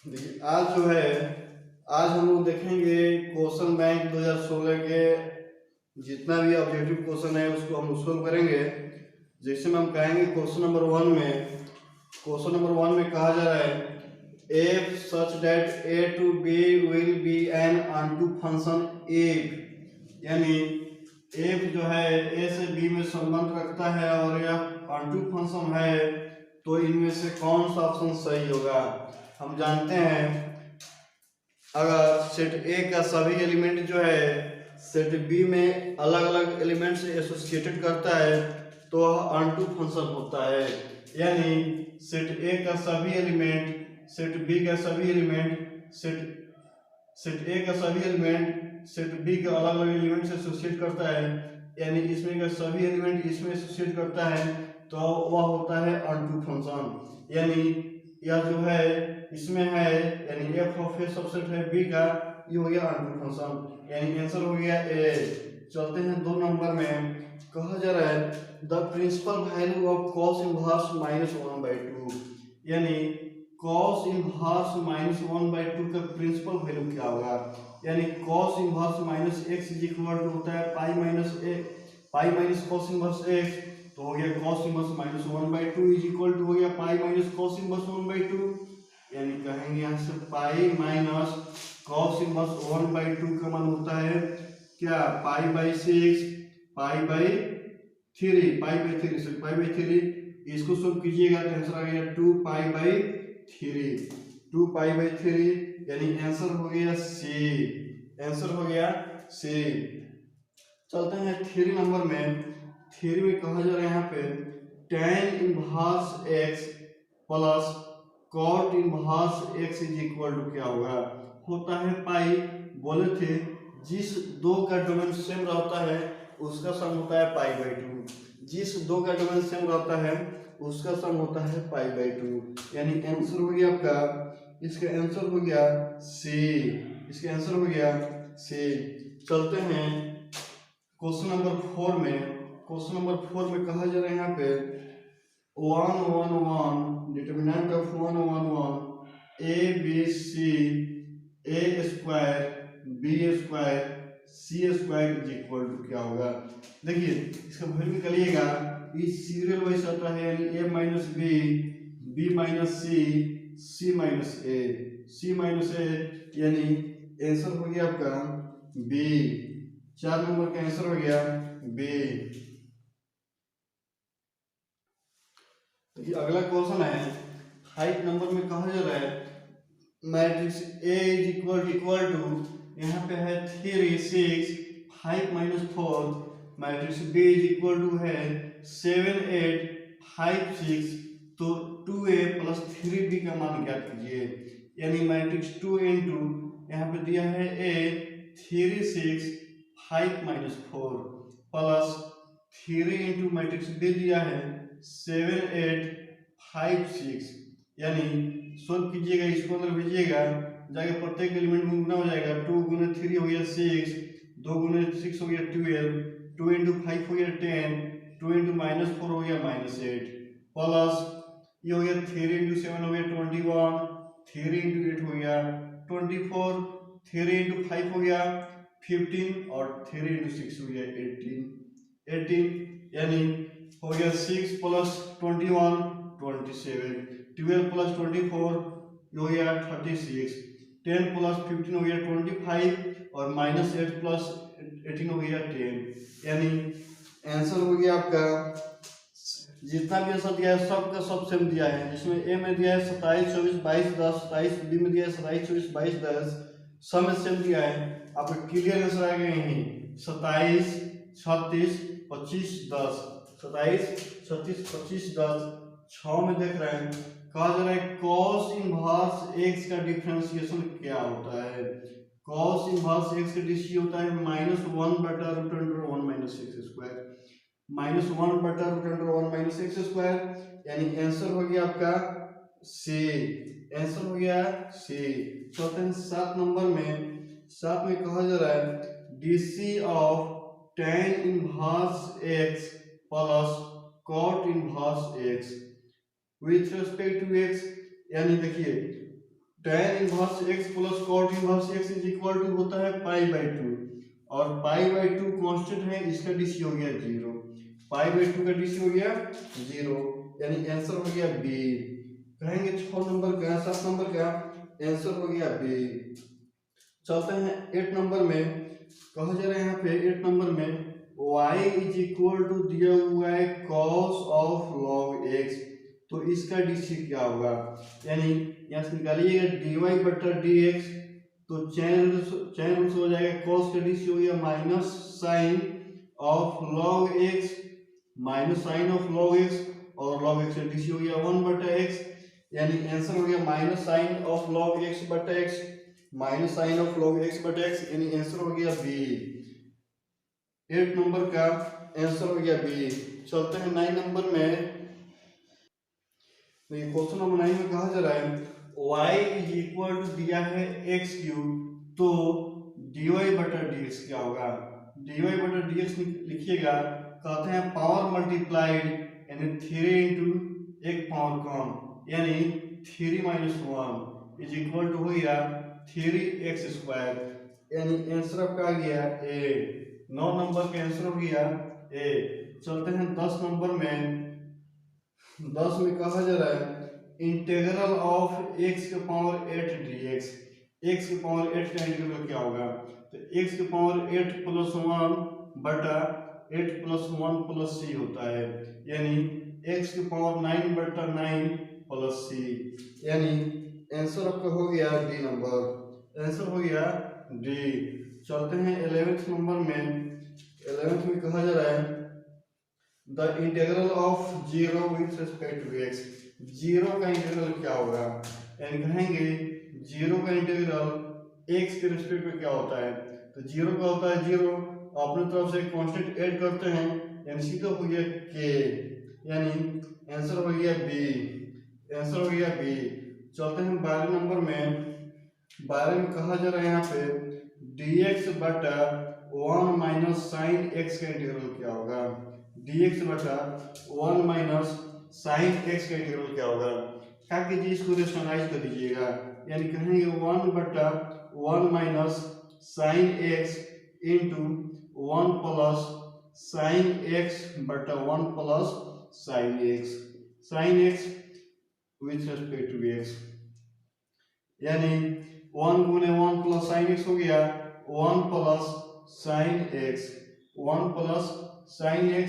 देखिए आज जो है, आज हम लोग देखेंगे क्वेश्चन बैंक 2016 के जितना भी ऑब्जेक्टिव क्वेश्चन है उसको हम सोल्व करेंगे। जैसे में हम कहेंगे क्वेश्चन नंबर 1 में कहा जा रहा है F such that A to B will be an onto function F, यानी एफ जो है ए से बी में संबंध रखता है और यह ऑनटू फंक्शन है, तो इनमें से कौन सा ऑप्शन सही होगा। हम जानते हैं अगर सेट ए का सभी एलिमेंट जो है सेट बी में अलग अलग एलिमेंट से एसोसिएटेड करता है तो ऑनटू फंक्शन होता है, यानी सेट ए का सभी एलिमेंट सेट बी का सभी एलिमेंट सेट ए का सभी एलिमेंट सेट बी के अलग अलग एलिमेंट से एसोसिएट करता है, यानी इसमें का सभी एलिमेंट इसमें एसोसिएट करता है तो वह होता है ऑनटू फंक्शन। यानी यह जो है इसमें है, यानी एफ ऑफ ए सबसेट है बी का, ये हो गया ऑनटू फंक्शन, यानी आंसर हो गया ए। चलते हैं 2 नंबर में। कहा जा रहा है the principal value of cos inverse -1/2, यानी cos इनवर्स -1/2 का प्रिंसिपल वैल्यू क्या होगा। यानी cos inverse minus x is equal to होता है pi minus cos inverse x, तो हो गया cos inverse -1/2 is equal to हो गया पाई माइनस cos इनवर्स 1/2, यानी कहेंगे यहाँ से पाई माइनस cos इनवर्स 1/2 का मान होता है क्या, पाई/6 पाई/3 इसको सब कीजिएगा तो आंसर आ गया 2पाई/3, यानी आंसर हो गया सी। चलते हैं 3 नंबर में। 3 में कहा जा रहा है यहाँ पे tan inverse x plus cot inverse x is equal to क्या होता है पाई। बोले थे जिस दो का डोमेन सेम रहता है उसका सम होता है पाई/2, जिस दो का डोमेन सेम रहता है उसका सम होता है पाई/2, यानी आंसर हो गया आपका, इसका आंसर हो गया सी। चलते हैं क्वेश्चन नंबर 4 में। क्वेश्चन नंबर 4 में कहा जा रहा है यहाँ पे 1 1 1 determinant of 1 1 1 A B C A square B square C square is equal to क्या होगा। देखिए इसका वैल्यू निकालिएगा, इस सीरियल वाइज आता है, यानी ए माइनस बी माइनस सी माइनस ए, यानी आंसर हो गया आपका बी। 4 नंबर का आंसर हो गया बी। देखिए अगला क्वेश्चन है 5 नंबर में कहा जा रहा है matrix A is equal to, यहाँ पे है 3 6 5 -4, matrix B is equal to है 7 8 5 6, तो 2a प्लस 3b का मान ज्ञात कीजिए। यानी मैट्रिक्स 2 इंटू यहाँ पे दिया है a 3 6 5 -4 plus 3 into matrix B दिया है 7 8 5 6, यानी सोल्व कीजिएगा, इसको अंदर भेजिएगा, जाके प्रत्येक एलिमेंट में गुना हो जाएगा। 2 × 3 हो गया 6, 2 × 6 हो गया 12, 2 × 5 हो गया 10, 2 × -4 हो गया -8, प्लस ये हो गया 3 × 7 हो गया 21, 3 × 8 हो गया 24, 3 × 5 हो गया 15 और 3 × 6 हो गया 18, यानी हो गया 6 + 21 27, 12 + 24 हो गया 36, 10 + 15 हो गया 25 और -8 + 18 हो गया 10, यानी आंसर हो गया आपका, जितना भी आंसर दिया है सबका सब सेम दिया है। जिसमें ए में दिया है 27 24 22 10, 27 बी में दिया है 27 24 22 10, सब में सेम दिया है। आपका क्लियर आंसर आ गए हैं 27 36 25 10, 27 36 25 10। 6 में देख रहे हैं कहा जा रहा है cos इनवर्स x का डिफरेंशिएशन क्या होता है। cos इनवर्स x का डिफरेंशिएशन होता है -1/√1 - x², यानी आंसर हो गया आपका सी। चलते हैं 7 नंबर में। 7 में कहा जा रहा है DC of tan inverse x plus cot inverse x with respect to x, यानी देखिए tan inverse x plus cot inverse x is equal to होता है π/2 और π/2 कांस्टेंट है, इसका डीसी हो गया 0। π/2 का डीसी हो गया 0, यानी आंसर हो गया बी। कहेंगे 6 नंबर का, 7 नंबर का आंसर हो गया बी। चलते हैं 8 नंबर में। कहा जा रहा है यहाँ पे 8 नंबर में y इज इक्वल टू दिया हुआ है cos ऑफ log x, तो इसका डीसी क्या होगा, यानी यहाँ से निकालिएगा dy बटा dx, तो चैन रूल से हो जाएगा cos का डीसी हो गया minus sine of log x, minus sine of log x, और log x का डीसी हो गया 1 बटा x, यानी आंसर हो गया minus sine of log x बटा x, minus sine of log x बटा x, यानी आंसर हो गया बी। 8 नंबर का आंसर हो गया बी। चलते हैं 9 नंबर में। क्वेश्चन नंबर 9 में कहा जा रहा है y इज इक्वल टू दिया है x क्यूब, तो dy बटा dx क्या होगा। dy बटा dx लिखिएगा, कहते हैं पावर मल्टीप्लाइड यानी 3 इंटू एक पावर कम, यानी 3 माइनस 1 इज इक्वल टू हो गया 3x स्क्वायर, यानी आंसर आपका आ गया ए। 9 नंबर का आंसर हो गया ए। चलते हैं 10 नंबर में। 10 में कहा जा रहा है इंटीग्रल ऑफ x के पावर 8 dx, x के पावर 8 का इंटीग्रल क्या होगा, तो x के पावर 8 प्लस 1 बटा 8 प्लस 1 प्लस c होता है, यानी x के पावर 9 बटा 9 प्लस c, यानी आंसर आपका हो गया डी नंबर, आंसर हो गया डी। चलते हैं 11th नंबर में। 11th में कहा जा रहा है the integral of 0 with respect to x, 0 का इंटीग्रल क्या होगा, यानी कहेंगे 0 का इंटीग्रल x के रिस्पेक्ट में क्या होता है, तो 0 का होता है 0, अपने तरफ से कांस्टेंट ऐड करते हैं, यानी सीधा हो गया k, यानी आंसर हो गया बी, आंसर हो गया बी। चलते हैं 12 नंबर में। 12 में कहा जा रहा है यहाँ पे dx बटा 1 माइनस साइन x का इंटीग्रल क्या होगा, dx बटा 1 माइनस साइन x का इंटीग्रल क्या होगा। क्या कीजिए, इसको रेशनलाइज कर दीजिएगा, यानी कहेंगे 1 बटा 1 minus sine x into 1 plus sine x बटा 1 plus sine x with respect to x, यानी 1 गुने 1 प्लस साइन x हो गया 1 plus sine x, 1 plus sine x,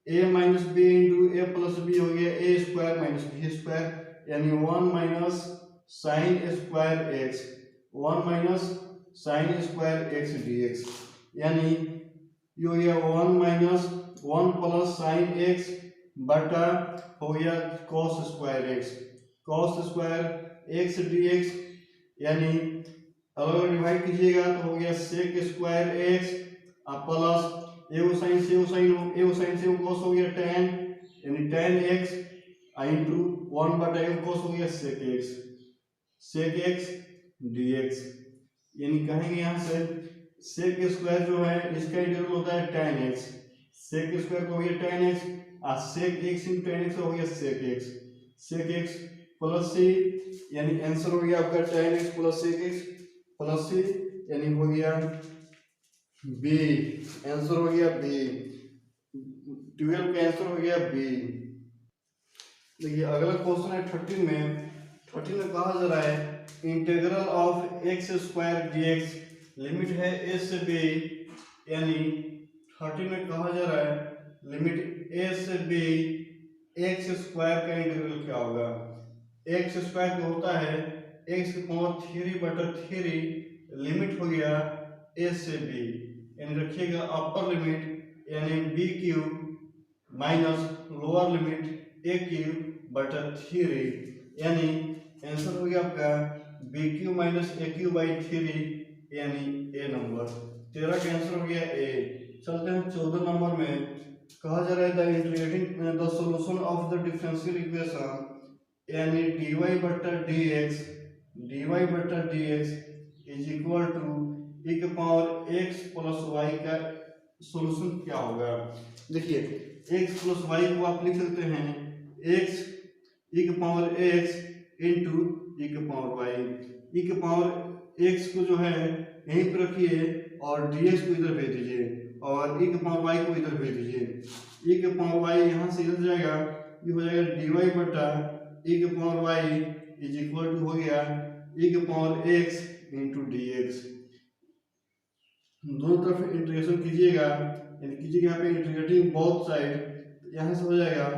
a minus B into A plus B हो गया a square minus B square, यानी 1 minus sine square x, 1 minus sine square x dx, यानी ये हो गया 1 माइनस 1 प्लस साइन x बटा हो गया cos स्क्वायर x dx, यानी अगर डिवाइड कीजिएगा तो हो गया sec स्क्वायर x प्लस एगो साइन से cos हो गया tan, यानी tan x इंटू 1 बटा एगो cos हो गया sec x dx, यानी कहेंगे यहाँ से sec स्क्वायर जो है इसका इंटीग्रल होता है tan x, sec स्क्वायर को हो गया tan x और sec x into tan x हो गया sec x प्लस c, यानी आंसर हो गया आपका tan x plus sec x plus c, यानी हो गया बी, आंसर हो गया बी। 12 का आंसर हो गया बी। देखिए अगला क्वेश्चन है 13 में। 13 में कहा जा रहा है integral of x square dx, limit है a से b, यानी 13 में कहा जा रहा है लिमिट a से b x स्क्वायर का इंटीग्रल क्या होगा। x स्क्वायर का होता है x की पावर 3 बटा 3, लिमिट हो गया a से b, यानी रखिएगा अपर लिमिट यानी b cube minus lower limit a cube बटा 3, यानी आंसर हो गया आपका b cube minus a cube by 3, यानी a नंबर। 13 का आंसर हो गया a। चलते हैं 14 नंबर में। कहा जा रहा है the integrating the solution of the differential equation, यानी dy बटा dx is equal to e के पावर x प्लस y का सॉल्यूशन क्या होगा। देखिए x प्लस y को आप लिख सकते हैं x e के पावर x इंटू ई के पावर वाई। ई के पावर एक्स को जो है यहीं पर रखिए और dx को इधर भेज दीजिए और ई के पावर वाई को इधर भेज दीजिए। ई के पावर वाई यहाँ से इधर जाएगा, ये हो जाएगा dy बटा ई के power Y is equal to हो गया ई के power X into D X. दोनों तरफ इंटीग्रेशन कीजिएगा, यहाँ पे इंटीग्रेटिंग बोथ साइड, यहाँ से हो जाएगा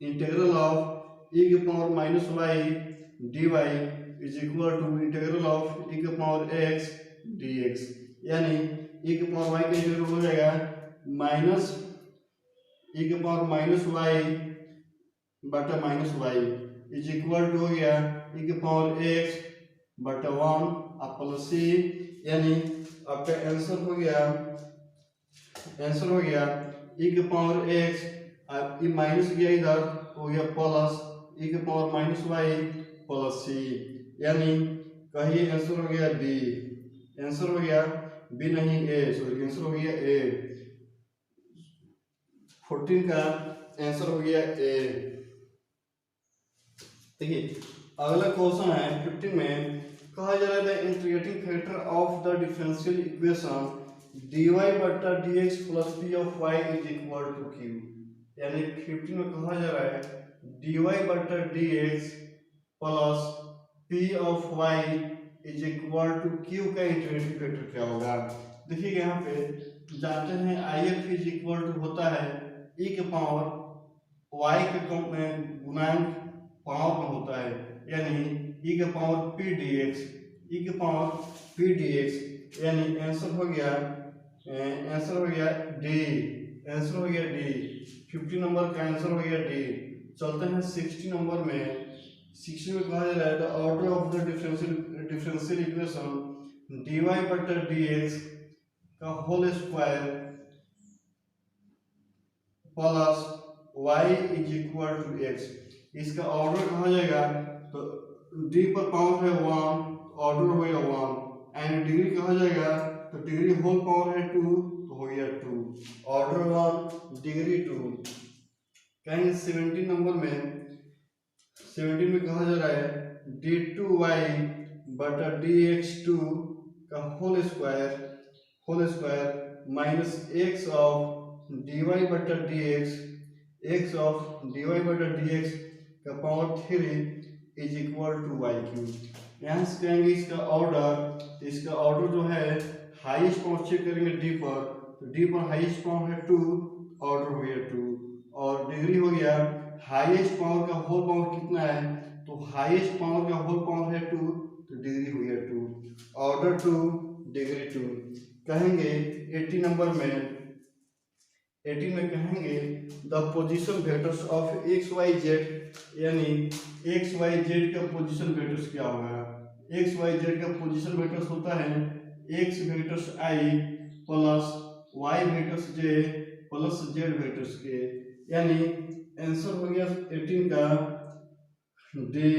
इंटीग्रल ऑफ ई के power minus y d y is equal to integral of e के पावर एक्स डी एक्स। यानी ई के पावर वाई का इंटीग्रल हो जाएगा माइनस ई के पावर माइनस वाई बटा minus Y is equal to हो गया ई के पावर एक्स बटा 1 अब प्लस सी। यानी आपका आंसर हो गया ई के पावर एक्स, अब ई माइनस गया इधर हो गया प्लस ई के पावर माइनस वाई प्लस सी। यानी कहिए आंसर हो गया बी, आंसर हो गया बी नहीं ए, सॉरी आंसर हो गया ए। 14 का आंसर हो गया ए। देखिए अगला क्वेश्चन है 15 में, कहा जा रहा है integrating factor of the differential equation dy बटा dx plus p of y is equal to q। यानी 15 में कहा जा रहा है dy बटा dx plus p of y is equal to q का इंटीग्रेटिंग फैक्टर क्या होगा। देखिए यहाँ पे जानते हैं if इज इक्वल टू होता है e के पावर y के गुणांक पावर में होता है, यानी e के पावर p dx, e के पावर p dx। यानी आंसर हो गया डी, आंसर हो गया डी। 50 नंबर का आंसर हो गया डी। चलते हैं 60 नंबर में। 60 में कहा जा रहा है the order of the differential equation dy बटा dx का whole square plus y is equal to x। इसका ऑर्डर कहा जाएगा तो d पर पावर है 1, ऑर्डर हो गया 1, एंड डिग्री कहा जाएगा तो डिग्री होल पावर है 2 तो हो गया 2, ऑर्डर 1 डिग्री 2। कहेंगे 17 नंबर में, 17 में कहा जा रहा है d2y बटा dx2 का whole square minus x of dy बटा dx, x ऑफ dy बटा dx का power 3 is equal to Y cube. यहाँ से कहेंगे इसका ऑर्डर जो है हाईएस्ट पावर चेक करेंगे डी पर, तो डी पर हाईएस्ट पावर है 2, ऑर्डर हो गया 2, और डिग्री हो गया हाईएस्ट पावर का होल पावर कितना है, तो हाईएस्ट पावर का होल पावर है 2 तो डिग्री हो गया 2, ऑर्डर 2 डिग्री 2। कहेंगे 80 नंबर में, 18 में कहेंगे the position vectors of X Y Z. यानी एक्स वाई जेड का पोजीशन वेक्टर्स क्या होगा। एक्स वाई जेड का पोजीशन वेक्टर्स होता है X vectors I plus Y vectors J plus Z vectors K. यानी आंसर हो गया 18 का डी,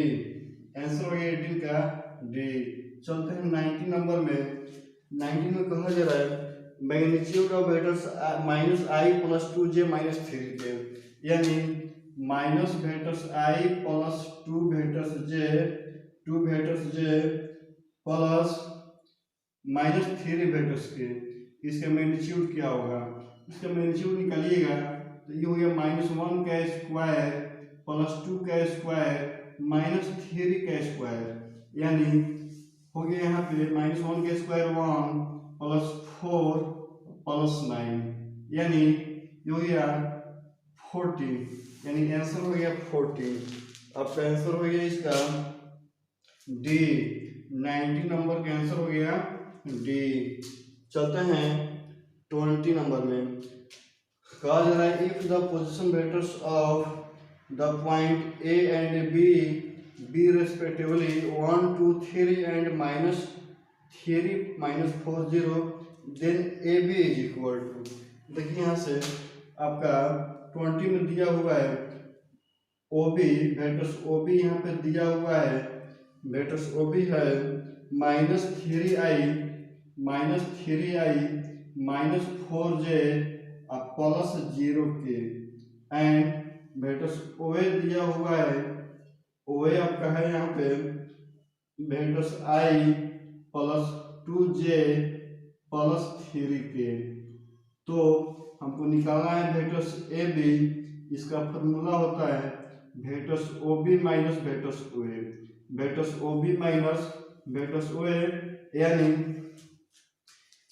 आंसर हो गया 18 का डी। चलते हैं 19 नंबर में। 19 में कहा जा रहा है magnitude of vectors minus I plus 2j minus 3 के। यानी minus vectors I plus 2 vectors J plus minus 3 vectors के, इसका मैग्नीट्यूड क्या होगा। इसका मैग्नीट्यूड निकालिएगा तो ये हो गया -1 का स्क्वायर प्लस 2 का स्क्वायर माइनस 3 का स्क्वायर। यानी हो गया यहाँ पे -1 का स्क्वायर 1 प्लस 4 प्लस 9, यानी ये हो गया 14। यानी आंसर हो गया 14। अब आंसर हो गया इसका डी, 19 नंबर का आंसर हो गया डी। चलते हैं 20 नंबर में। कहा जा रहा है if the position vectors of the point A and B respectively 1 2 3 and -3 -4 0 then A B is equal to. देखिए यहाँ से आपका 20 में दिया हुआ है O B, vectors O B यहाँ पे दिया हुआ है, वेक्टर्स ओ बी है -3i -4j प्लस 0 के, एंड वेक्टर्स ओ ए दिया हुआ है OA आपका है यहाँ पे vectors I plus 2J plus 3K। तो हमको निकालना है वेक्टर्स AB, इसका फॉर्मूला होता है vectors OB minus vectors OA, vectors OB minus vectors OA, यानी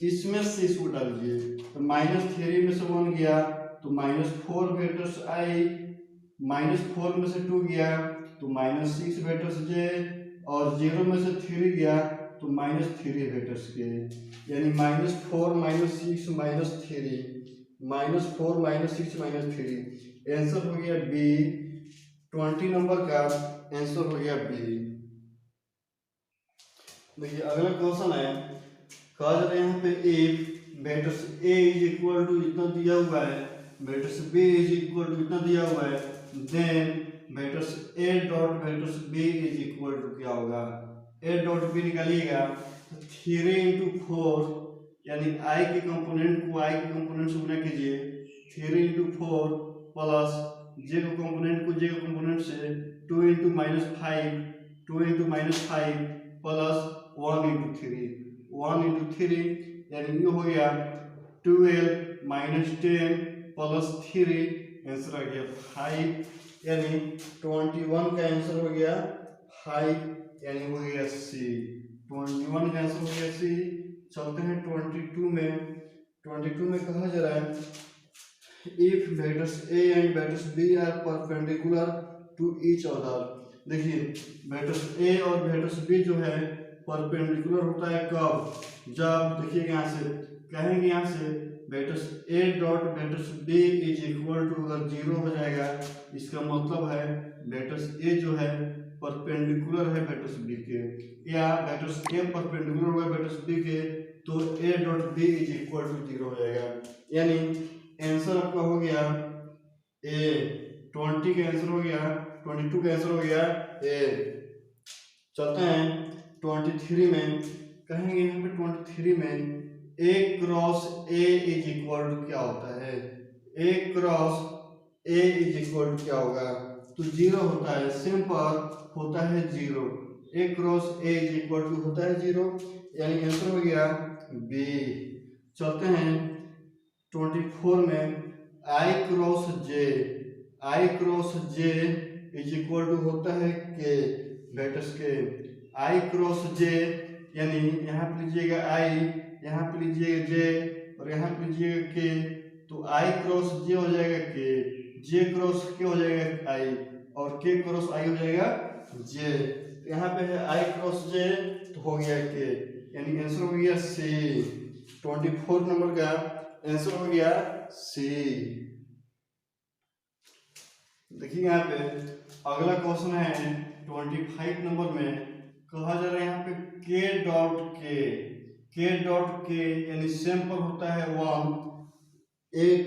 इसमें से इसको डालिए तो -3 में से 1 गया तो -4 वेक्टर्स I, -4 में से 2 गया तो -6 वेक्टर्स J, और 0 में से 3 गया तो -3 वेक्टर्स K, यानी -4 -6 -3, -4 -6 -3, आंसर हो गया B। 20 नंबर का आंसर हो गया B। देखिए अगला क्वेश्चन है, कहा जा रहा है यहाँ पे if vectors A is equal to इतना दिया हुआ है, vectors B is equal to इतना दिया हुआ है, then vectors A dot vectors B is equal to क्या होगा, A डॉट B निकालिएगा तो 3 इंटू 4, यानी I के कंपोनेंट को I के कंपोनेंट से गुना कीजिए, 3 इंटू 4 प्लस J के कंपोनेंट को J के कंपोनेंट से 2 into -5, 2 into -5 plus 1 into 3, 1 into 3, यानी ये हो गया 12 माइनस 10 प्लस 3, आंसर आ गया 5, यानी 21 का आंसर हो गया 5, यानी हो गया C। 21 का आंसर हो गया C। चलते हैं 22 में। 22 में कहा जा रहा है if vectors A and vectors B are perpendicular to each other. देखिए वेक्टर्स A और वेक्टर्स B जो है परपेंडिकुलर होता है कब, जब देखिए यहाँ से कहेंगे, यहाँ से vectors A dot vectors B is equal to अगर 0 हो जाएगा, इसका मतलब है वेक्टर्स A जो है परपेंडिकुलर है वेक्टर्स B के, या वेक्टर्स A परपेंडिकुलर होगा वेक्टर्स B के, तो A dot B is equal to 0 हो जाएगा, यानी आंसर आपका हो गया A। 20 का आंसर हो गया, 22 का आंसर हो गया A। चलते हैं 23 में। कहेंगे यहाँ पे 23 में A cross A is equal to क्या होता है, A cross A is equal to क्या होगा, तो 0 होता है, सिंपल होता है 0, A cross A is equal to होता है 0, यानी आंसर हो गया B। चलते हैं 24 में I cross J is equal to होता है K, वेक्टर्स के I क्रॉस J, यानी यहाँ पे लीजिएगा I, यहाँ पे लीजिएगा J और यहाँ पे लीजिएगा K, तो I क्रॉस J हो जाएगा K, J क्रॉस K हो जाएगा I, और K क्रॉस I हो जाएगा J। तो यहाँ पे है I क्रॉस J तो हो गया K, यानी आंसर हो गया C। 24 नंबर का आंसर हो गया C। देखिए यहाँ पे अगला क्वेश्चन है 25 नंबर में, कहा जा रहा है यहाँ पे K डॉट K यानी सेम पर होता है 1,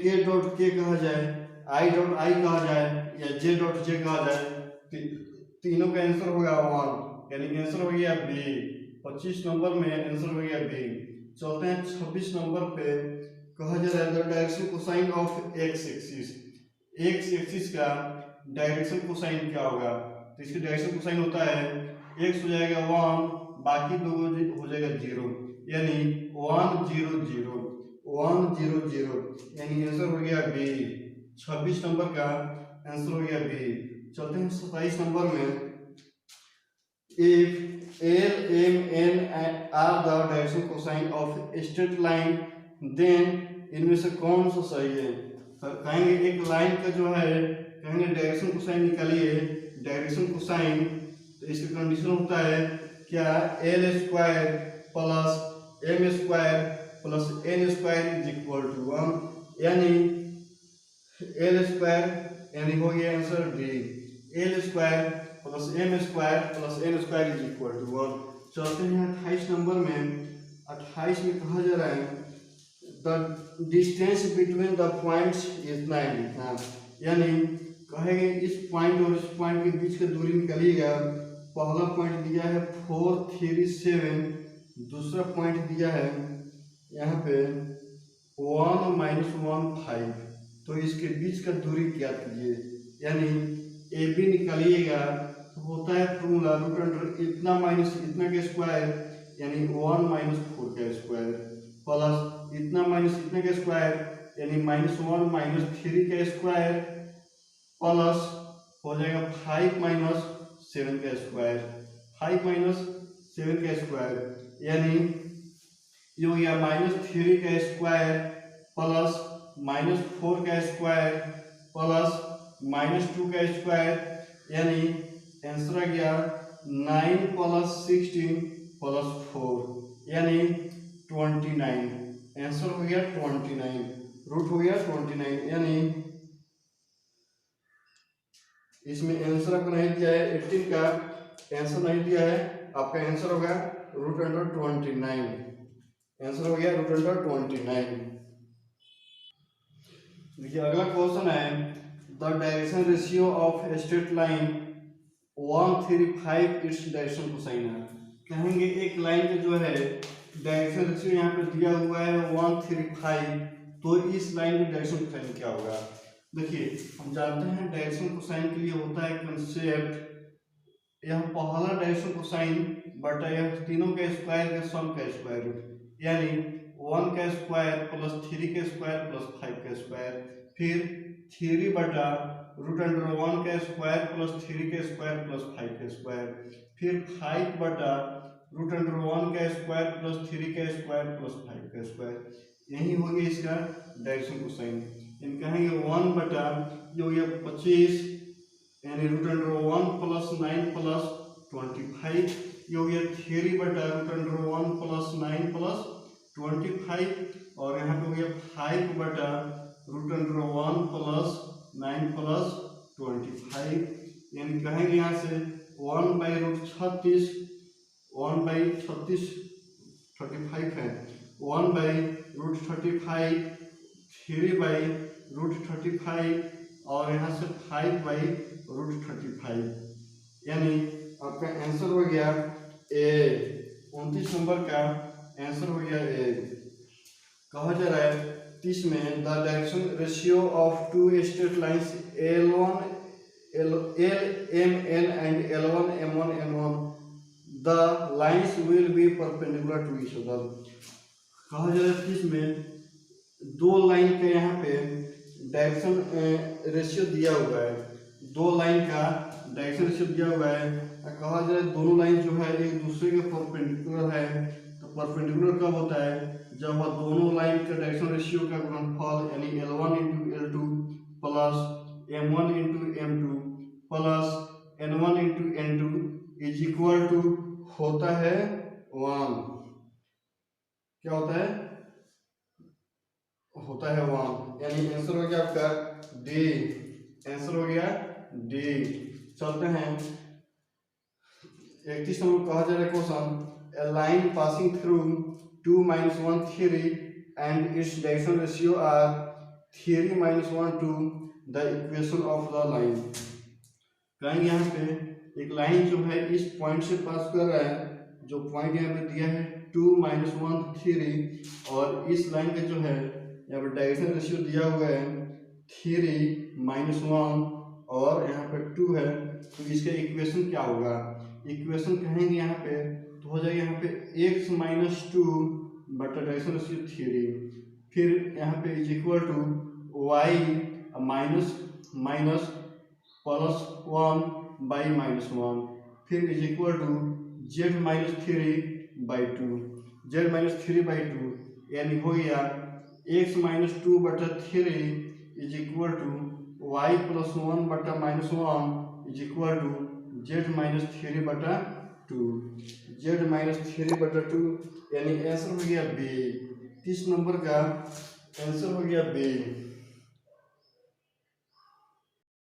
K डॉट K कहा जाए, I डॉट I कहा जाए, या J डॉट J कहा जाए, तीनों का आंसर होगा 1, यानी आंसर हो गया B। 25 नंबर में आंसर हो गया B। चलते हैं 26 नंबर पे, कहा जा रहा है the direction cosine of x axis का डायरेक्शन कोसाइन क्या होगा, तो इसका डायरेक्शन कोसाइन होता है x हो जाएगा 1, बाकी दो हो जाएगा 0, यानी 1 0 0 1 0 0, यानी आंसर हो गया B। 26 नंबर का आंसर हो गया B। चलते हैं 27 नंबर में, if L M N are the direction cosine of straight line then इनमें से कौन सा सही है, कहेंगे एक लाइन का जो है, कहेंगे डायरेक्शन कोसाइन निकालिए, डायरेक्शन कोसाइन, तो इसका कंडीशन होता है क्या, L square plus M square plus N square is equal to 1, यानी L स्क्वायर, यानी हो गया answer D, L square plus M square plus N square is equal to 1। चलते हैं 28 नंबर में। 28 में कहा जा रहा है the distance between the points is 90, यानी कहेंगे इस पॉइंट और इस पॉइंट के बीच की दूरी निकालिएगा। पहला पॉइंट दिया है 4 3 7, दूसरा पॉइंट दिया है यहाँ पे 1 -1 5, तो इसके बीच का दूरी क्या कीजिए, यानी AB निकालिएगा तो होता है फॉर्मूला रूट अंडर इतना माइनस इतना का स्क्वायर यानी 1 माइनस 4 का स्क्वायर प्लस इतना माइनस इतना का स्क्वायर यानी -1 माइनस 3 का स्क्वायर प्लस हो जाएगा 5 माइनस 7 का स्क्वायर 5 माइनस 7 का स्क्वायर यानी ये हो गया -3 का स्क्वायर प्लस -4 का स्क्वायर प्लस -2 का स्क्वायर यानी आंसर आ गया 9 प्लस 16 प्लस 4 यानी 29। आंसर हो गया 29, रूट हो गया 29 यानी इसमें आंसर आपको नहीं दिया है 18 का आंसर नहीं दिया है, आपका आंसर होगा रूट अंडर 29। आंसर हो गया रूट अंडर 29। देखिए अगला क्वेश्चन है the direction ratio of straight line 135 its direction cosine है। कहेंगे एक लाइन का जो है डायरेक्शन रेशियो यहाँ पे दिया हुआ है 135, तो इस लाइन की डायरेक्शन कोसाइन क्या होगा। देखिए हम जानते हैं डायरेक्शन कोसाइन के लिए होता है कंसेप्ट यह पहला डायरेक्शन कोसाइन बटा यह तीनों के स्क्वायर का सम का स्क्वायर रूट यानी 1 का स्क्वायर प्लस 3 का स्क्वायर प्लस 5 का स्क्वायर फिर 3 बटा रूट अंडर 1 का स्क्वायर प्लस 3 का स्क्वायर प्लस 5 का स्क्वायर फिर 5 बटा रूट अंडर 1 का स्क्वायर प्लस 3 का स्क्वायर प्लस 5 का स्क्वायर। यही हो गया इसका डायरेक्शन कोसाइन। इन कहेंगे 1 बटा जो ये 25 यानी रूट अंडर 1 प्लस 9 प्लस 25 ये हो गया 3 बटा रूट अंडर 1 प्लस 9 प्लस 25 और यहाँ पे हो गया 5 बटा रूट अंडर 1 प्लस 9 प्लस 25 यानी कहेंगे यहाँ से 1 बाई रूट 36 1 बाई 36 35 है 1 बाई रूट 35 3 बाई रूट 35 और यहाँ से 5 बाई रूट 35 यानी आपका आंसर हो गया ए। 29 नंबर का आंसर हो गया ए। कहा जा रहा है 30 में the direction ratio of two straight lines L1 LMN and L1 M1 N1 the lines will be perpendicular to each other। कहा जा रहा है 30 में दो लाइन के यहाँ पे डायरेक्शन रेशियो दिया हुआ है, दो लाइन का डायरेक्शन रेशियो दिया हुआ है। कहा जा रहा है दोनों लाइन जो है एक दूसरे के परपेंडिकुलर है, तो परपेंडिकुलर कब होता है जब वह दोनों लाइन का डायरेक्शन रेशियो का गुणनफल यानी L1 into L2 plus M1 into M2 plus N1 into N2 is equal to होता है 1। क्या होता है 1 यानी आंसर हो गया आपका डी। आंसर हो गया डी। चलते हैं 31 नंबर कहा जा रहा है question A line passing through 2 - 1 3 and its direction ratio are 3 - 1 2 the equation of the line। कहेंगे यहाँ पे एक लाइन जो है इस पॉइंट से पास कर रहा है, जो पॉइंट यहाँ पे दिया है 2 - 1 3 और इस लाइन का जो है यहाँ पे डायरेक्शन रेशियो दिया हुआ है 3 - 1 और यहाँ पे 2 है, तो इसका इक्वेशन क्या होगा। इक्वेशन कहेंगे यहाँ पे तो हो जाएगा यहाँ पे x - 2 बटा डायरेक्शन रेशियो 3 फिर यहाँ पे is equal to y minus plus 1 by -1 फिर is equal to z - 3 by 2 z - 3 by 2 यानी हो गया x - 2 बटा 3 is equal to y plus 1 बटा -1 इज इक्वल टू z - 3 बटा 2 z - 3 बटा 2 यानी आंसर हो गया बी। 30 नंबर का आंसर हो गया बी।